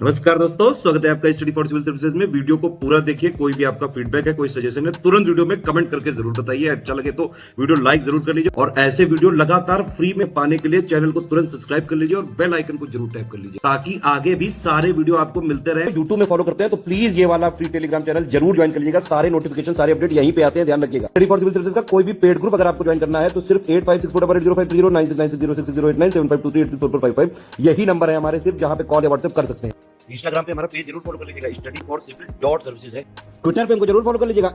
नमस्कार दोस्तों, स्वागत है आपका स्टडी फॉर सिविल सर्विसेज में। वीडियो को पूरा देखिए। कोई भी आपका फीडबैक है, कोई सजेशन है, तुरंत वीडियो में कमेंट करके जरूर बताइए। अच्छा लगे तो वीडियो लाइक जरूर कर लीजिए और ऐसे वीडियो लगातार फ्री में पाने के लिए चैनल को तुरंत सब्सक्राइब कर लीजिए और बेल आइकन को जरूर टैप कर लीजिए ताकि आगे भी सारे वीडियो आपको मिलते रहे। यूट्यूब में फॉलो करते हैं तो प्लीज ये वाला फ्री टेलीग्राम चैनल जरूर ज्वाइन कर लीजिएगा। सारे नोटिफिकेशन, सारे अपडेट यहीं पे आते हैं, ध्यान रखिएगा। स्टडी फॉर सिविल सर्विसेज का कोई भी पेड ग्रुप अगर आपको ज्वाइन करना है तो सिर्फ 85648053096960897432864455 यही नंबर है हमारे, सिर्फ जहां पे कॉल या व्हाट्सएप कर सकते हैं। इंस्टाग्राम पे हमारा पेज जरूर फॉलो कर लीजिएगा, study for civil dot services है। ट्विटर पे हमको जरूर फॉलो कर लीजिएगा,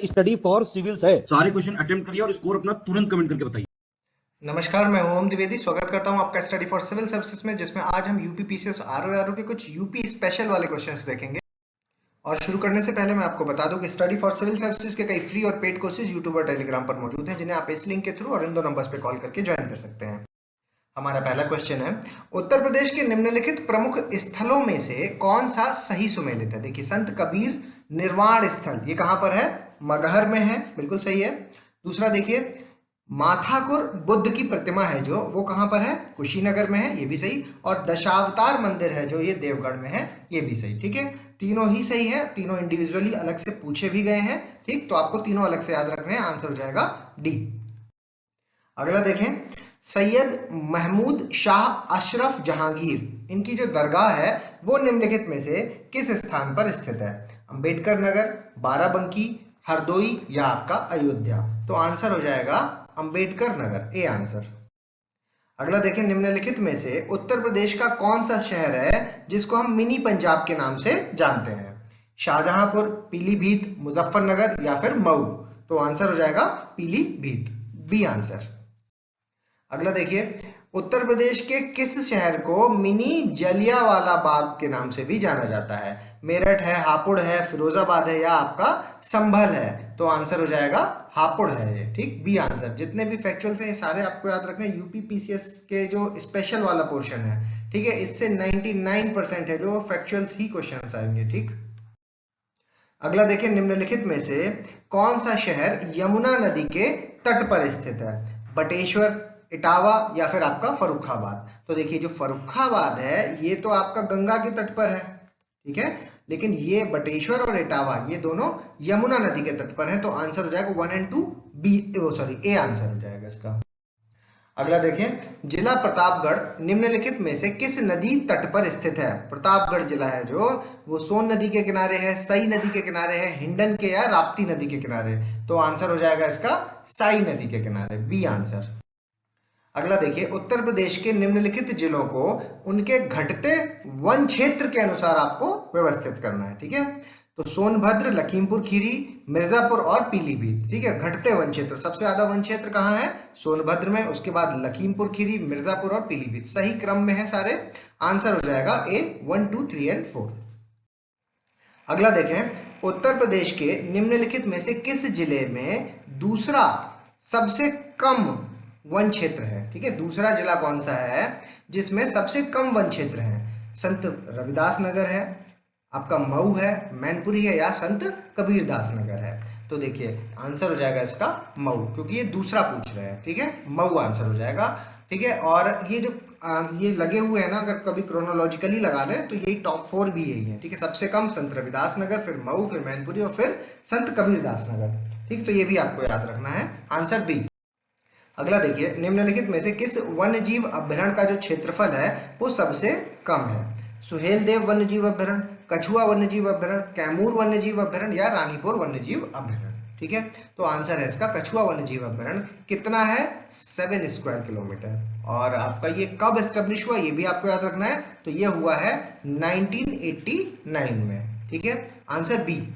@स्टडी फॉर सिविल्स है। सारे क्वेश्चन अटेम्प्ट करिए और स्कोर अपना तुरंत कमेंट करके बताइए। नमस्कार, मैं ओम द्विवेदी स्वागत करता हूं आपका स्टडी फॉर सिविल सर्विसेज में, जिसमें आज हम यूपी पीसीएस आरओ के कुछ यूपी स्पेशल वाले क्वेश्चंस देखेंगे। और शुरू करने से पहले मैं आपको बता दूं कि स्टडी फॉर सिविल सर्विसेज के कई फ्री और पेड कोर्सेज यूट्यूब और टेलीग्राम पर मौजूद हैं, जिन्हें आप इस लिंक के थ्रू और इन दो नंबर्स पे कॉल करके ज्वाइन कर सकते हैं। हमारा पहला क्वेश्चन है, उत्तर प्रदेश के निम्नलिखित प्रमुख स्थलों में से कौन सा सही सुमेलित है। देखिए, संत कबीर निर्वाण स्थल ये कहां पर है? मगहर में है, बिल्कुल सही है। दूसरा देखिए, माथाकुर बुद्ध की प्रतिमा है जो, वो कहां पर है? कुशीनगर में है, ये भी सही। और दशावतार मंदिर है जो, ये देवगढ़ में है, ये भी सही। ठीक है, तीनों ही सही है। तीनों इंडिविजुअली अलग से पूछे भी गए हैं, ठीक, तो आपको तीनों अलग से याद रखने हैं। आंसर हो जाएगा डी। अगला देखें, सैयद महमूद शाह अशरफ जहांगीर, इनकी जो दरगाह है वो निम्नलिखित में से किस स्थान पर स्थित है? अंबेडकर नगर, बाराबंकी, हरदोई या आपका अयोध्या? तो आंसर हो जाएगा अंबेडकर नगर, ए आंसर। अगला देखें, निम्नलिखित में से उत्तर प्रदेश का कौन सा शहर है जिसको हम मिनी पंजाब के नाम से जानते हैं? शाहजहांपुर, पीलीभीत, मुजफ्फरनगर या फिर मऊ? तो आंसर हो जाएगा पीलीभीत, बी आंसर। अगला देखिए, उत्तर प्रदेश के किस शहर को मिनी जलियांवाला बाग के नाम से भी जाना जाता है? मेरठ है, हापुड़ है, फिरोजाबाद है या आपका संभल है? तो आंसर हो जाएगा हापुड़ है ये, ठीक, बी आंसर। जितने भी फैक्चुअल्स हैं ये सारे आपको याद रखने हैं। यूपी पीसीएस के जो स्पेशल वाला पोर्शन है, ठीक है, इससे 99% है जो फैक्चुअल्स ही क्वेश्चन आएंगे, ठीक। अगला देखिए, निम्नलिखित में से कौन सा शहर यमुना नदी के तट पर स्थित है? बटेश्वर, इटावा या फिर आपका फर्रुखाबाद? तो देखिए, जो फर्रुखाबाद है ये तो आपका गंगा के तट पर है, ठीक है, लेकिन ये बटेश्वर और इटावा ये दोनों यमुना नदी के तट पर है। तो आंसर हो जाएगा 1 और 2, ए आंसर हो जाएगा इसका। अगला देखें, जिला प्रतापगढ़ निम्नलिखित में से किस नदी तट पर स्थित है? प्रतापगढ़ जिला है जो, वो सोन नदी के किनारे है, सई नदी के किनारे है, हिंडन के या राप्ती नदी के किनारे? तो आंसर हो जाएगा इसका साई नदी के किनारे, बी आंसर। अगला देखिए, उत्तर प्रदेश के निम्नलिखित जिलों को उनके घटते वन क्षेत्र के अनुसार आपको व्यवस्थित करना है, ठीक है। तो सोनभद्र, लखीमपुर खीरी, मिर्जापुर और पीलीभीत, ठीक है। घटते वन क्षेत्र, सबसे ज्यादा वन क्षेत्र कहाँ है? सोनभद्र में, उसके बाद लखीमपुर खीरी, मिर्जापुर और पीलीभीत। सही क्रम में है सारे। आंसर हो जाएगा ए 1, 2, 3 और 4। अगला देखें, उत्तर प्रदेश के निम्नलिखित में से किस जिले में दूसरा सबसे कम वन क्षेत्र है? ठीक है, दूसरा जिला कौन सा है जिसमें सबसे कम वन क्षेत्र है? संत रविदास नगर है, आपका मऊ है, मैनपुरी है या संत कबीरदास नगर है? तो देखिए, आंसर हो जाएगा इसका मऊ, क्योंकि ये दूसरा पूछ रहे हैं, ठीक है, मऊ आंसर हो जाएगा, ठीक है। और ये जो ये लगे हुए हैं ना, अगर कभी क्रोनोलॉजिकली लगा लें तो यही टॉप 4 भी यही है, ठीक है। सबसे कम संत रविदास नगर, फिर मऊ, फिर मैनपुरी और फिर संत कबीरदास नगर, ठीक। तो ये भी आपको याद रखना है, आंसर बी। अगला देखिए, निम्नलिखित में से किस वन्य जीव अभ्यारण्य का जो क्षेत्रफल है वो सबसे कम है? सुहेलदेव वन्य जीव अभ्यारण्य, कछुआ वन्य जीव अभ्यारण्य, कैमूर वन्य जीव अभ्यारण्य या रानीपुर वन्य जीव अभ्यारण्य? ठीक है, तो आंसर है इसका कछुआ वन्य जीव अभ्यारण्य। कितना है? 7 स्क्वायर किलोमीटर। और आपका ये कब एस्टेब्लिश हुआ ये भी आपको याद रखना है। तो ये हुआ है 1989 में, ठीक है, आंसर बी।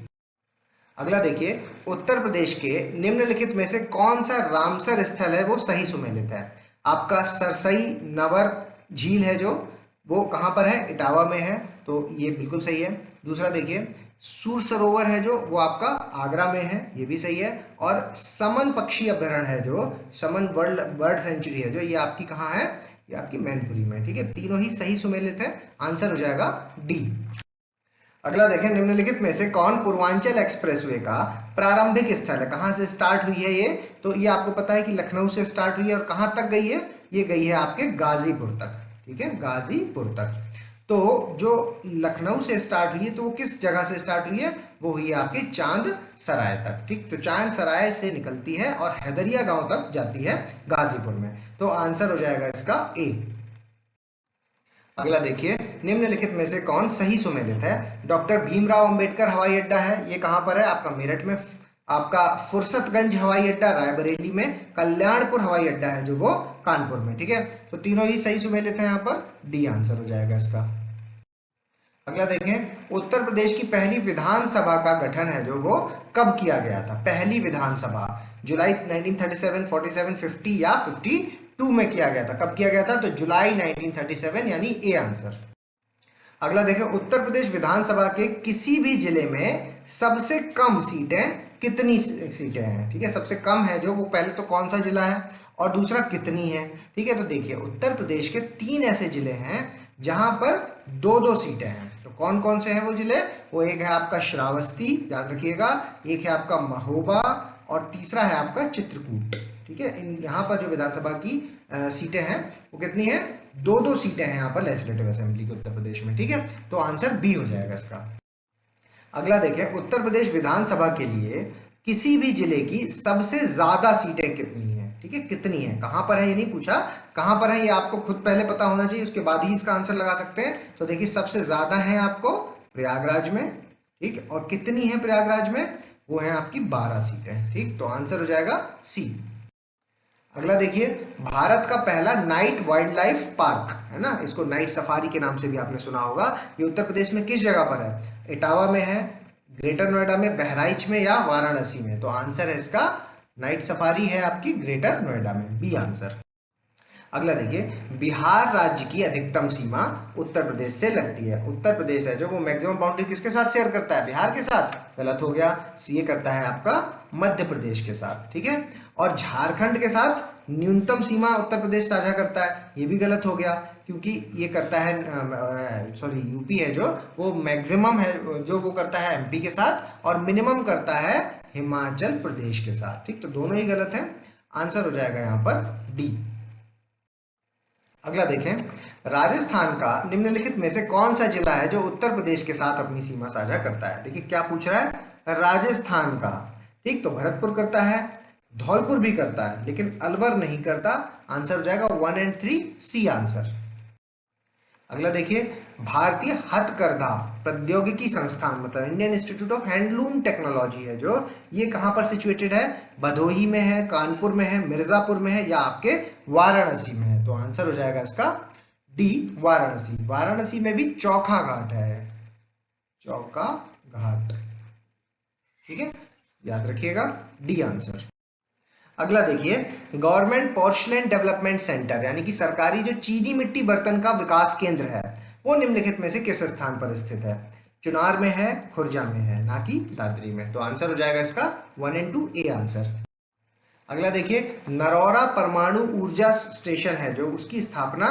अगला देखिए, उत्तर प्रदेश के निम्नलिखित में से कौन सा रामसर स्थल है वो सही सुमेलित है? आपका सरसई नवर झील है जो, वो कहाँ पर है? इटावा में है, तो ये बिल्कुल सही है। दूसरा देखिए, सूर सरोवर है जो, वो आपका आगरा में है, ये भी सही है। और समन पक्षी अभ्यारण्य है जो, समन बर्ड सेंचुरी है जो, ये आपकी कहाँ है? ये आपकी मैनपुरी में, ठीक है। तीनों ही सही सुमेलित है, आंसर हो जाएगा डी। अगला देखें, निम्नलिखित में से कौन पूर्वांचल एक्सप्रेसवे का प्रारंभिक स्थल है? कहां से स्टार्ट हुई है ये? तो ये आपको पता है कि लखनऊ से स्टार्ट हुई है और कहां तक गई है? ये गई है आपके गाजीपुर तक, ठीक है, गाजीपुर तक। तो जो लखनऊ से स्टार्ट हुई है तो वो किस जगह से स्टार्ट हुई है, वो हुई है आपकी चांद सराय तक। ठीक, तो चांद सराय से निकलती है और हैदरिया गांव तक जाती है गाजीपुर में। तो आंसर हो जाएगा इसका ए। अगला देखिए, निम्नलिखित में से कौन सही सुमेलित है। डॉक्टर भीमराव अंबेडकर हवाई अड्डा है, ये कहाँ पर है आपका मेरठ में। आपका फुर्सतगंज हवाई अड्डा रायबरेली में। कल्याणपुर हवाई अड्डा है जो वो कानपुर में। ठीक है, तो तीनों ही सही सुमेलित है, यहाँ पर डी आंसर हो जाएगा इसका। अगला देखें, उत्तर प्रदेश की पहली विधानसभा का गठन है जो वो कब किया गया था। पहली विधानसभा जुलाई 1937, 47, 50 या 52 में किया गया था। कब किया गया था, तो जुलाई 1937 यानी ए आंसर। अगला देखें, उत्तर प्रदेश विधानसभा के किसी भी जिले में सबसे कम सीटें कितनी सीटें हैं। ठीक है, सबसे कम है जो वो पहले तो कौन सा जिला है और दूसरा कितनी है। ठीक है, तो देखिए उत्तर प्रदेश के 3 ऐसे जिले हैं जहां पर 2-2 सीटें हैं। तो कौन कौन से हैं वो जिले, वो एक है आपका श्रावस्ती, याद रखिएगा, एक है आपका महोबा और तीसरा है आपका चित्रकूट। ठीक है, इन यहाँ पर जो विधानसभा की सीटें हैं वो कितनी है, 2-2 सीटें हैं यहाँ पर लेजिस्लेटिव असेंबली के उत्तर प्रदेश में। ठीक है, तो आंसर बी हो जाएगा इसका। अगला देखें, उत्तर प्रदेश विधानसभा के लिए किसी भी जिले की सबसे ज्यादा सीटें कितनी है। ठीक है, कितनी है, कहां पर है ये नहीं पूछा, कहां पर है ये आपको खुद पहले पता होना चाहिए, उसके बाद ही इसका आंसर लगा सकते हैं। तो देखिए सबसे ज्यादा है आपको प्रयागराज में। ठीक, और कितनी है प्रयागराज में, वो है आपकी 12 सीटें। ठीक, तो आंसर हो जाएगा सी। अगला देखिए, भारत का पहला नाइट वाइल्ड लाइफ पार्क है ना, इसको नाइट सफारी के नाम से भी आपने सुना होगा, ये उत्तर प्रदेश में किस जगह पर है। इटावा में है, ग्रेटर नोएडा में, बहराइच में या वाराणसी में। तो आंसर है इसका नाइट सफारी है आपकी ग्रेटर नोएडा में, बी आंसर। अगला देखिए, बिहार राज्य की अधिकतम सीमा उत्तर प्रदेश से लगती है। उत्तर प्रदेश है जो वो मैक्सिमम बाउंड्री किसके साथ शेयर करता है, बिहार के साथ, गलत हो गया, ये करता है आपका मध्य प्रदेश के साथ। ठीक है, और झारखंड के साथ न्यूनतम सीमा उत्तर प्रदेश साझा करता है, ये भी गलत हो गया, क्योंकि ये करता है सॉरी यूपी है जो वो मैक्सिमम है जो वो करता है एमपी के साथ, और मिनिमम करता है हिमाचल प्रदेश के साथ। ठीक, तो दोनों ही गलत है, आंसर हो जाएगा यहाँ पर डी। अगला देखें, राजस्थान का निम्नलिखित में से कौन सा जिला है जो उत्तर प्रदेश के साथ अपनी सीमा साझा करता है। देखिए क्या पूछ रहा है, राजस्थान का। ठीक, तो भरतपुर करता है, धौलपुर भी करता है, लेकिन अलवर नहीं करता। आंसर हो जाएगा 1 और 3, सी आंसर। अगला देखिए, भारतीय हथकरघा प्रौद्योगिकी संस्थान मतलब Indian institute of handloom technology है जो, ये कहाँ पर सिचुएटेड है, भदोही में है, कानपुर में है, मिर्जापुर में है या आपके वाराणसी में है। तो आंसर हो जाएगा इसका डी, वाराणसी। वाराणसी में भी चौखा घाट है, चौका घाट। ठीक है, याद रखिएगा, डी आंसर। अगला देखिए, गवर्नमेंट पोर्सलेन डेवलपमेंट सेंटर यानी कि सरकारी जो चीनी मिट्टी बर्तन का विकास केंद्र है वो निम्नलिखित में से किस स्थान पर स्थित है। चुनार में है, खुर्जा में है, ना कि दादरी में। तो आंसर हो जाएगा इसका 1 और 2, ए आंसर। अगला देखिए, नरौरा परमाणु ऊर्जा स्टेशन है जो, उसकी स्थापना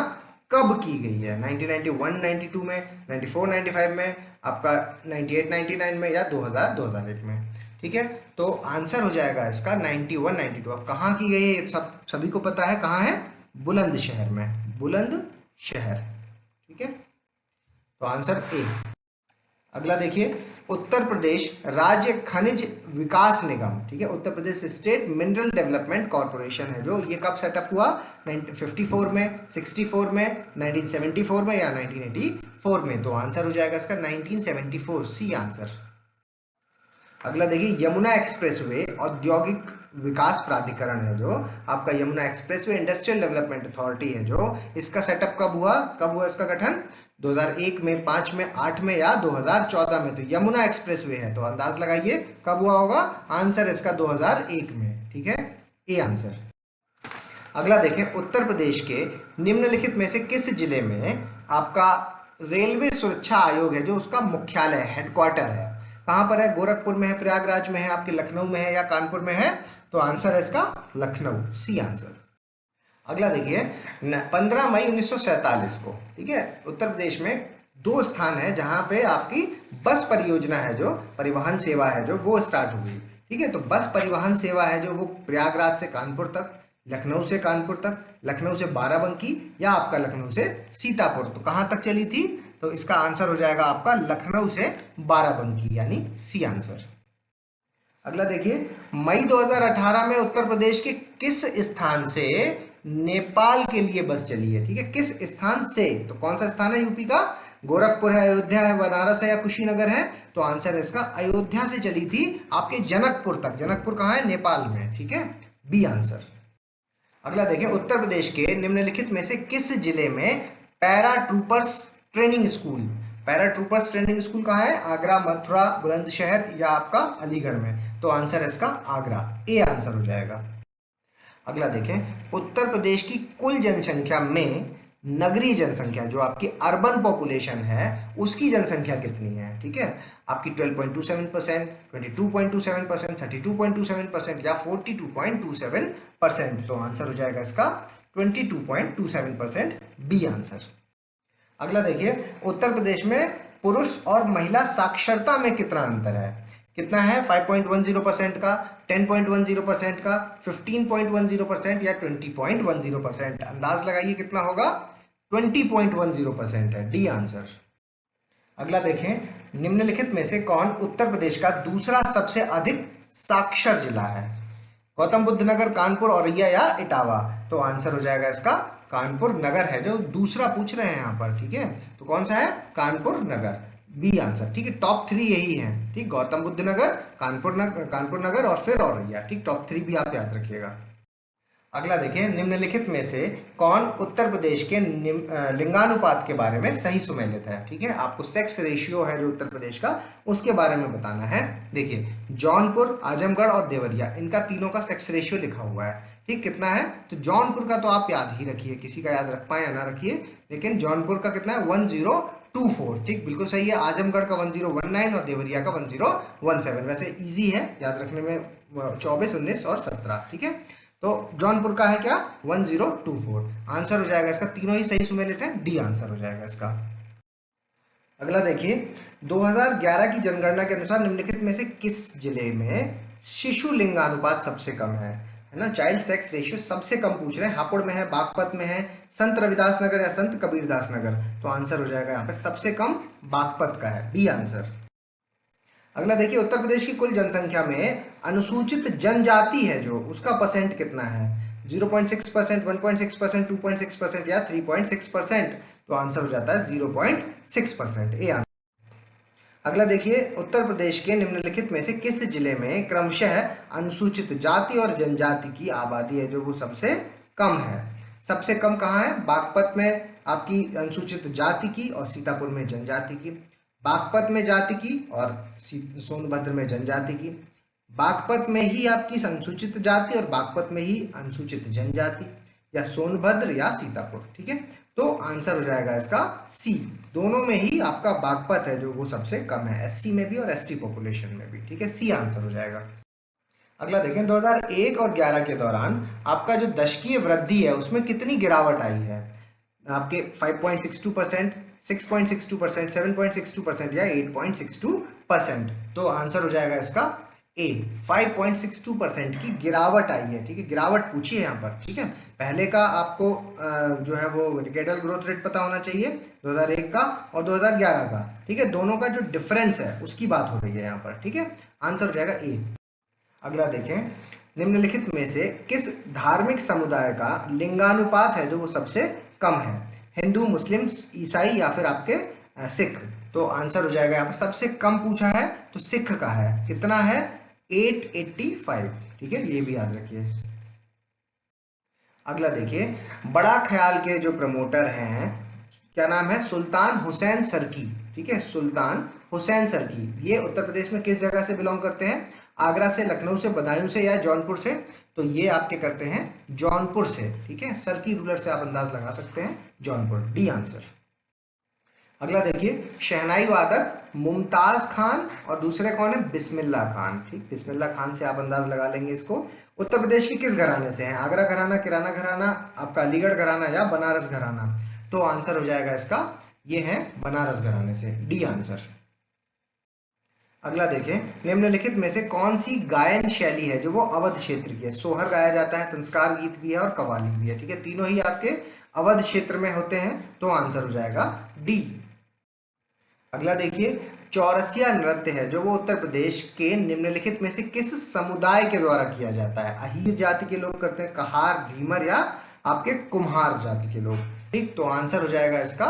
कब की गई है। 1991, 92 में, 94, 95 में, आपका 98, 99 में या 2000, 2001 में। ठीक है, तो आंसर हो जाएगा इसका 91, 92। अब कहाँ की गई है, सभी को पता है कहाँ है, बुलंदशहर में, बुलंदशहर। ठीक है, तो आंसर ए। अगला देखिए, उत्तर प्रदेश राज्य खनिज विकास निगम, ठीक है, Uttar Pradesh state mineral development corporation है जो, ये कब सेटअप हुआ, 1954 में, 64 में, 1974 में या 1984 में। तो आंसर हो जाएगा इसका 1974, सी आंसर। अगला देखिए, यमुना एक्सप्रेसवे औद्योगिक विकास प्राधिकरण है जो आपका, Yamuna expressway industrial development authority है जो, इसका सेटअप कब हुआ इसका गठन, 2001 में, 5 में, 8 में या 2014 में। तो यमुना एक्सप्रेसवे है तो अंदाज लगाइए कब हुआ होगा, आंसर इसका 2001 में। ठीक है, ए आंसर। अगला देखें, उत्तर प्रदेश के निम्नलिखित में से किस जिले में आपका रेलवे सुरक्षा आयोग है जो, उसका मुख्यालय हेडक्वार्टर है, कहां पर है, गोरखपुर में है, प्रयागराज में है, आपके लखनऊ में है या कानपुर में है। तो आंसर है इसका लखनऊ, सी आंसर। अगला देखिए, 15 मई 1947 को, ठीक है, उत्तर प्रदेश में 2 स्थान है जहां पे आपकी बस परियोजना है जो, परिवहन सेवा है जो वो स्टार्ट हुई। ठीक है, तो बस परिवहन सेवा है जो वो प्रयागराज से कानपुर तक, लखनऊ से कानपुर तक, लखनऊ से बाराबंकी या आपका लखनऊ से सीतापुर। तो कहां तक चली थी, तो इसका आंसर हो जाएगा आपका लखनऊ से बाराबंकी, यानी सी आंसर। अगला देखिए, मई 2018 में उत्तर प्रदेश के किस स्थान से नेपाल के लिए बस चली है? ठीक है, किस स्थान से, तो कौन सा स्थान है यूपी का? गोरखपुर है, अयोध्या है, बनारस है या कुशीनगर है? तो आंसर है इसका अयोध्या से चली थी आपके जनकपुर तक। जनकपुर कहाँ है? नेपाल में। ठीक है, बी आंसर। अगला देखिए, उत्तर प्रदेश के निम्नलिखित में से किस जिले में para troopers training school, para troopers training school कहाँ है? आगरा, मथुरा, बुलंदशहर या आपका अलीगढ़ में? तो आंसर है इसका आगरा, ए आंसर हो जाएगा। अगला देखें, उत्तर प्रदेश की कुल जनसंख्या में नगरीय जनसंख्या, जो आपकी अर्बन पॉपुलेशन है, उसकी जनसंख्या कितनी है? ठीक है, आपकी 12.27%, 22.27%, 32.27% या 42.27%? तो आंसर हो जाएगा इसका 22.27%, बी आंसर। अगला देखिए, उत्तर प्रदेश में पुरुष और महिला साक्षरता में कितना अंतर है? कितना है? 5.10% का, 10.10% का, 15.10% या 20.10%? अंदाज लगाइए कितना होगा? 20.10% है, डी आंसर। अगला देखें, निम्नलिखित में से कौन उत्तर प्रदेश का दूसरा सबसे अधिक साक्षर जिला है? गौतम बुद्ध नगर, कानपुर, औरैया या इटावा? तो आंसर हो जाएगा इसका कानपुर नगर है, जो दूसरा पूछ रहे हैं यहाँ पर। ठीक है, तो कौन सा है? कानपुर नगर, बी आंसर। ठीक है, टॉप 3 यही हैं। ठीक, गौतम बुद्ध नगर, कानपुर नगर और फिर औरैया। ठीक, टॉप 3 भी आप याद रखिएगा। अगला देखिए, निम्नलिखित में से कौन उत्तर प्रदेश के लिंगानुपात के बारे में सही सुमेलित है? ठीक है, आपको सेक्स रेशियो है जो उत्तर प्रदेश का, उसके बारे में बताना है। देखिए, जौनपुर, आजमगढ़ और देवरिया, इनका तीनों का सेक्स रेशियो लिखा हुआ है। ठीक, कितना है? तो जौनपुर का तो आप याद ही रखिए, किसी का याद रख पाए या ना रखिए, लेकिन जौनपुर का कितना है? 1024। ठीक, बिल्कुल सही है। आजमगढ़ का 1019 और देवरिया का 1017। वैसे इजी है याद रखने में, 24, 19 और 17। ठीक है, तो जौनपुर का है क्या? 1024। आंसर हो जाएगा इसका, तीनों ही सही सुमेलित हैं, डी आंसर हो जाएगा इसका। अगला देखिए, 2011 की जनगणना के अनुसार निम्नलिखित में से किस जिले में शिशु लिंगानुपात सबसे कम है ना? चाइल्ड सेक्स रेशियो सबसे कम पूछ रहे हैं। हापुड़ में है, बागपत में है, संत रविदास नगर या संत कबीरदास नगर? तो आंसर हो जाएगा यहाँ पे सबसे कम बागपत का है, बी आंसर। अगला देखिए, उत्तर प्रदेश की कुल जनसंख्या में अनुसूचित जनजाति है जो, उसका परसेंट कितना है? 0.6%, 1.6%, 2.6% या 3.6%? तो आंसर हो जाता है 0.6%, ए आंसर। अगला देखिए, उत्तर प्रदेश के निम्नलिखित में से किस जिले में क्रमशः अनुसूचित जाति और जनजाति की आबादी है जो वो सबसे कम है? सबसे कम कहाँ है? बागपत में आपकी अनुसूचित जाति की और सीतापुर में जनजाति की। बागपत में जाति की और सोनभद्र में जनजाति की। बागपत में ही आपकी अनुसूचित जाति और बागपत में ही अनुसूचित जनजाति, या सोनभद्र या सीतापुर। ठीक है, तो आंसर हो जाएगा इसका सी, दोनों में ही आपका बागपत है जो वो सबसे कम है, एससी में भी और एसटी पॉपुलेशन में भी। ठीक है, सी आंसर हो जाएगा। अगला देखें, 2001 और 11 के दौरान आपका जो दशकीय वृद्धि है उसमें कितनी गिरावट आई है? आपके 5.62%, 6.62%, 7.62% या 8.62%? तो आंसर हो जाएगा इसका ए, 5.62% की गिरावट आई है। ठीक है, गिरावट पूछी है यहाँ पर। ठीक है, पहले का आपको जो है वो डिकेडल ग्रोथ रेट पता होना चाहिए 2001 का और 2011 का। ठीक है, दोनों का जो डिफरेंस है उसकी बात हो रही है यहाँ पर। ठीक है, आंसर हो जाएगा ए। अगला देखें, निम्नलिखित में से किस धार्मिक समुदाय का लिंगानुपात है जो वो सबसे कम है? हिंदू, मुस्लिम, ईसाई या फिर आपके सिख? तो आंसर हो जाएगा यहाँ पर सबसे कम पूछा है तो सिख का है। कितना है? 885। ठीक है, ये भी याद रखिए। अगला देखिए, बड़ा ख्याल के जो प्रमोटर हैं, क्या नाम है? सुल्तान हुसैन सरकी। ठीक है, सुल्तान हुसैन सरकी, ये उत्तर प्रदेश में किस जगह से बिलोंग करते हैं? आगरा से, लखनऊ से, बदायूं से या जौनपुर से? तो ये आपके करते हैं जौनपुर से। ठीक है, सरकी रूलर से आप अंदाज लगा सकते हैं, जौनपुर, डी आंसर। अगला देखिए, शहनाई वादक मुमताज खान और दूसरे कौन है? बिस्मिल्ला खान। ठीक, बिस्मिल्ला खान से आप अंदाज लगा लेंगे इसको। उत्तर प्रदेश के किस घराने से हैं? आगरा घराना, किराना घराना, आपका अलीगढ़ घराना या बनारस घराना? तो आंसर हो जाएगा इसका, ये है बनारस घराने से, डी आंसर। अगला देखें, निम्नलिखित में से कौन सी गायन शैली है जो वो अवध क्षेत्र की है? सोहर गाया जाता है, संस्कार गीत भी है और कव्वाली भी है। ठीक है, तीनों ही आपके अवध क्षेत्र में होते हैं, तो आंसर हो जाएगा डी। अगला देखिए, चौरसिया नृत्य है जो वो उत्तर प्रदेश के निम्नलिखित में से किस समुदाय के द्वारा किया जाता है? अहीर जाति के लोग करते हैं, कहार, धीमर या आपके कुम्हार जाति के लोग। ठीक, तो आंसर हो जाएगा इसका,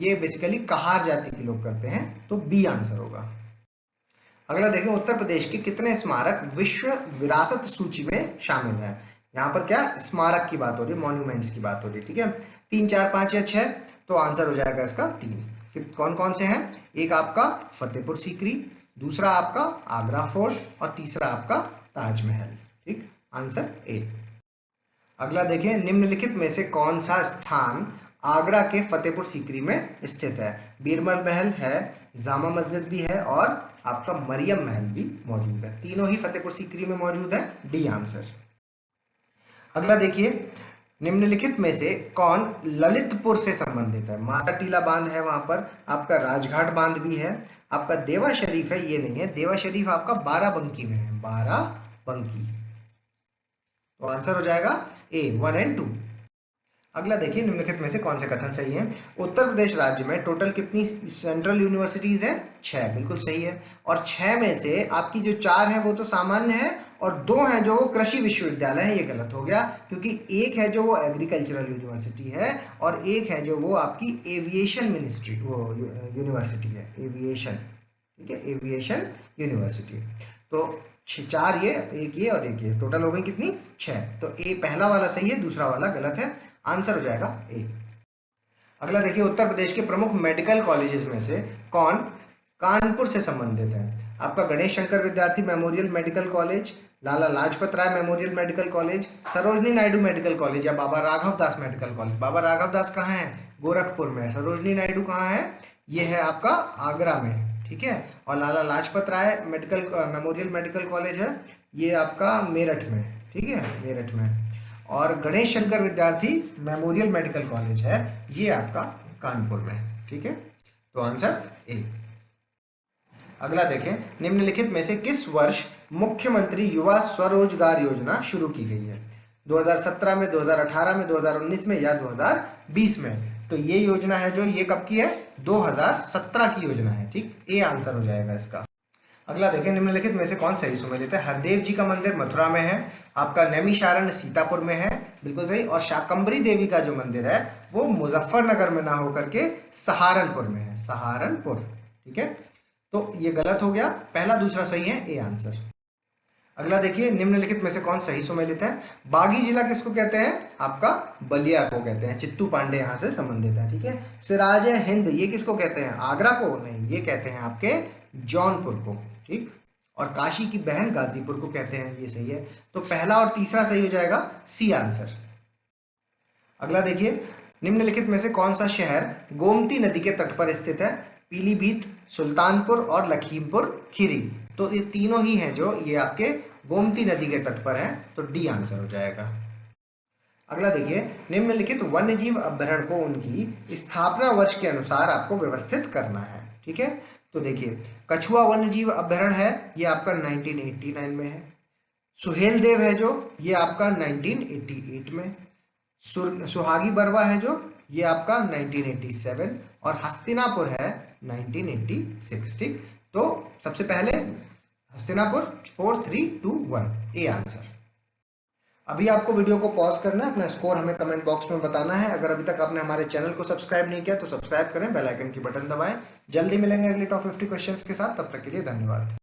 ये बेसिकली कहार जाति के लोग करते हैं, तो बी आंसर होगा। अगला देखिए, उत्तर प्रदेश के कितने स्मारक विश्व विरासत सूची में शामिल है? यहाँ पर क्या स्मारक की बात हो रही है, मॉन्यूमेंट्स की बात हो रही है। ठीक है, 3, 4, 5 या 6, तो आंसर हो जाएगा इसका 3। फिर कौन कौन से हैं? एक आपका फतेहपुर सीकरी, दूसरा आपका आगरा फोर्ट और तीसरा आपका ताजमहल। ठीक, आंसर ए। अगला देखिए, निम्नलिखित में से कौन सा स्थान आगरा के फतेहपुर सीकरी में स्थित है? बीरबल महल है, जामा मस्जिद भी है और आपका मरियम महल भी मौजूद है। तीनों ही फतेहपुर सीकरी में मौजूद है, डी आंसर। अगला देखिए, निम्नलिखित में से कौन ललितपुर से संबंधित है? माता टीला बांध है वहां पर, आपका राजघाट बांध भी है, आपका देवा शरीफ है, ये नहीं है, देवा शरीफ आपका बाराबंकी में है, बाराबंकी। तो आंसर हो जाएगा ए, 1 और 2। अगला देखिए, निम्नलिखित में से कौन से कथन सही है? उत्तर प्रदेश राज्य में टोटल कितनी सेंट्रल यूनिवर्सिटीज है? 6, बिल्कुल सही है। और 6 में से आपकी जो 4 हैं वो तो सामान्य है और 2 हैं जो वो कृषि विश्वविद्यालय है, ये गलत हो गया, क्योंकि एक है जो वो एग्रीकल्चरल यूनिवर्सिटी है और एक है जो वो आपकी एविएशन मिनिस्ट्री वो यूनिवर्सिटी है, एविएशन। ठीक है, एविएशन यूनिवर्सिटी। तो 4 ये, एक ये और एक ये, टोटल हो गई कितनी? 6। तो ए पहला वाला सही है, दूसरा वाला गलत है, आंसर हो जाएगा ए। अगला देखिए, उत्तर प्रदेश के प्रमुख मेडिकल कॉलेजेस में से कौन कानपुर से संबंधित है? आपका Ganesh Shankar Vidyarthi memorial medical college, Lala Lajpat Rai memorial medical college, Sarojini Naidu medical college या बाबा राघव दास मेडिकल कॉलेज। बाबा राघव दास कहाँ है? गोरखपुर में। सरोजनी नायडू कहाँ है? ये है आपका आगरा में। ठीक है, और लाला लाजपत राय मेडिकल मेमोरियल मेडिकल कॉलेज है, ये आपका मेरठ में। ठीक है, मेरठ में। और Ganesh Shankar Vidyarthi memorial medical college है, ये आपका कानपुर में। ठीक है, तो आंसर ए। अगला देखें, निम्नलिखित में से किस वर्ष मुख्यमंत्री युवा स्वरोजगार योजना शुरू की गई है? 2017 में, 2018 में, 2019 में या 2020 में? तो ये योजना है जो ये कब की है? 2017 की योजना है। ठीक, ए आंसर हो जाएगा इसका। अगला देखें, निम्नलिखित में से कौन सही सुमेलित है? हरदेव जी का मंदिर मथुरा में है, आपका नैमिषारण्य सीतापुर में है, बिल्कुल सही। और शाकंभरी देवी का जो मंदिर है वो मुजफ्फरनगर में ना होकर के सहारनपुर में है, सहारनपुर। ठीक है, तो ये गलत हो गया, पहला दूसरा सही है, ए आंसर। अगला देखिए, निम्नलिखित में से कौन सही सुमेलित है? बागी जिला किसको कहते हैं? आपका बलिया को कहते हैं, चित्तू पांडे यहाँ से संबंधित है। ठीक है, सिराज हिंद ये किसको कहते हैं? आगरा को नहीं, ये कहते हैं आपके जौनपुर को। ठीक, और काशी की बहन गाजीपुर को कहते हैं, ये सही है। तो पहला और तीसरा सही हो जाएगा, सी आंसर। अगला देखिए, निम्नलिखित में से कौन सा शहर गोमती नदी के तट पर स्थित है? पीलीभीत, सुल्तानपुर और लखीमपुर खीरी। तो ये तीनों ही हैं जो ये आपके गोमती नदी के तट पर हैं, तो डी आंसर हो जाएगा। अगला देखिए, निम्नलिखित वन्य जीव अभ्यारण्य को उनकी स्थापना वर्ष के अनुसार आपको व्यवस्थित करना है। ठीक है, तो देखिए, कछुआ वन्य जीव अभ्यारण्य है, ये आपका 1989 में है। सुहेलदेव है जो, ये आपका 1988 में। सुहागी बरवा है जो, ये आपका 1987। और हस्तिनापुर है 1986। ठीक, तो सबसे पहले हस्तिनापुर, 4, 3, 2, 1, ए आंसर। अभी आपको वीडियो को पॉज करना है, अपना स्कोर हमें कमेंट बॉक्स में बताना है। अगर अभी तक आपने हमारे चैनल को सब्सक्राइब नहीं किया तो सब्सक्राइब करें, बेल आइकन की बटन दबाएं। जल्दी मिलेंगे अगली टॉप 50 क्वेश्चंस के साथ, तब तक के लिए धन्यवाद।